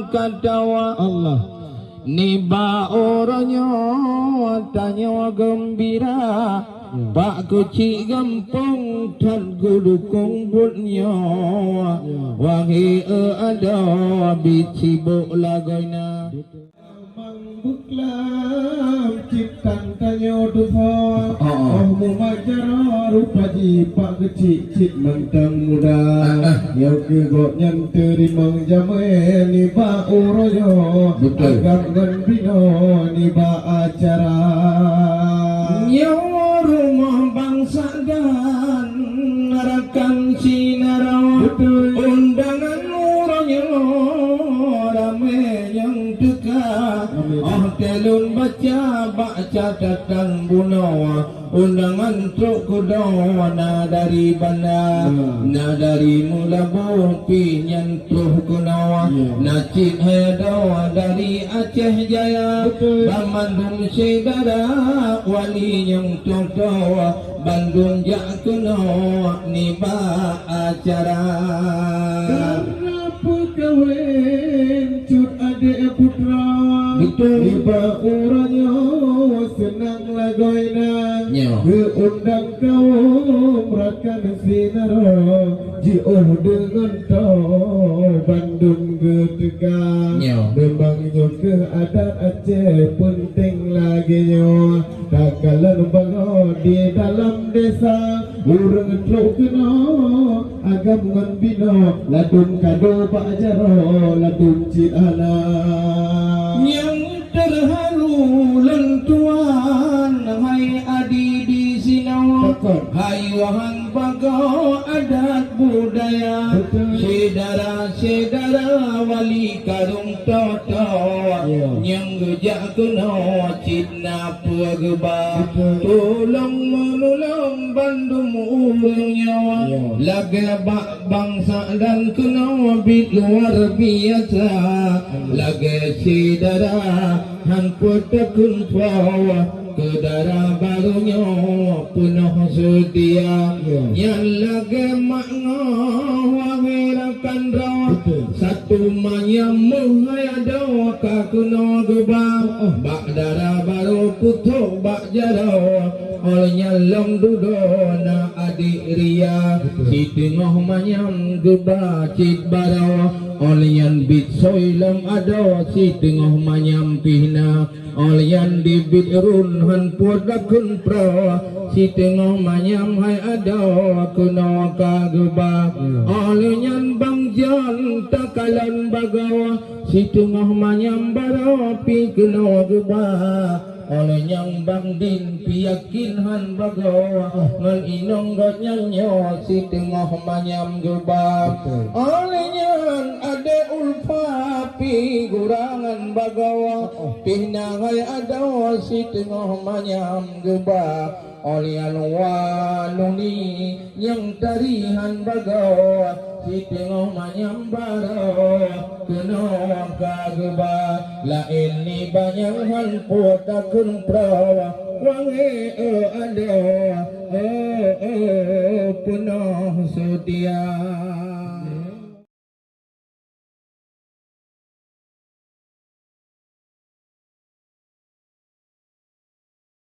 katawa Allah niba orangnya tanya gembira Pak kecil gampang dan guru kumpulnya Wangi ada bicibuk lagoina Buklam ciptan tanyo dufa mumajara rupaji pak kecil cip mentang muda Yau kegok yang terimang jame ni ba uroyo agam ngan bino ni ba acara Nyawa rumah bangsa dan narakan sinarau Undangan urangnya ramai yang dekat telun baca datang bunawa Undangan truk kudawa na dari bandar Na dari mula bumpi nyentuh kunawa Na cik hedawa dari Aceh Jaya Bandung Sedara wali yang todawa Bandung jak kunawa niba acara Kenapa kawin cut adik putra Niba uranya senang lagoina Keundang kau merakan sinara Jioh dengan tau Bandung ketegang Memang ke adat Aceh penting lagi nyo Tak kalah bango di dalam desa Urang truk kena agam ngan bino Ladun kado pak jaro ladun cik anak Yang terharu lentuan Hai adi di sinau Hai wahang bago adat budaya Sedara wali karung toto Yang gejak kena cina pegeba Tolong menolong Bandung urang nyawa Laga bangsa dan kena bit luar biasa Laga sedara Hampir tekun pawa Kedara barunya penuh sedia Yang lagi makna wawirakan rawa Satu manyam menghayada kakuna gebang Bak darah baru putuk bak jarawa Olehnya long dudona adik ria Si tengah manyam gebang cik barawa Olehnya bit soilam ada Si tengah manyam pihna Olehnya di bit run han puadakun pra Si tengah manyam hai ada Kuna kageba Olehnya bang jan takalan bagawa Si tengah manyam barapi kuna geba oleh yang bang din piyakin han bagawa ngan inong gotnyanyo si tengah manyam gebab oleh yang ade ulfa pi gurangan bagawa pihnangai ada si tengah manyam gebab oleh alwanuni yang tarihan bagawa si tengah manyam barawa kena kageba lain ni banyak hal potakun prawa wangi ada penuh setia.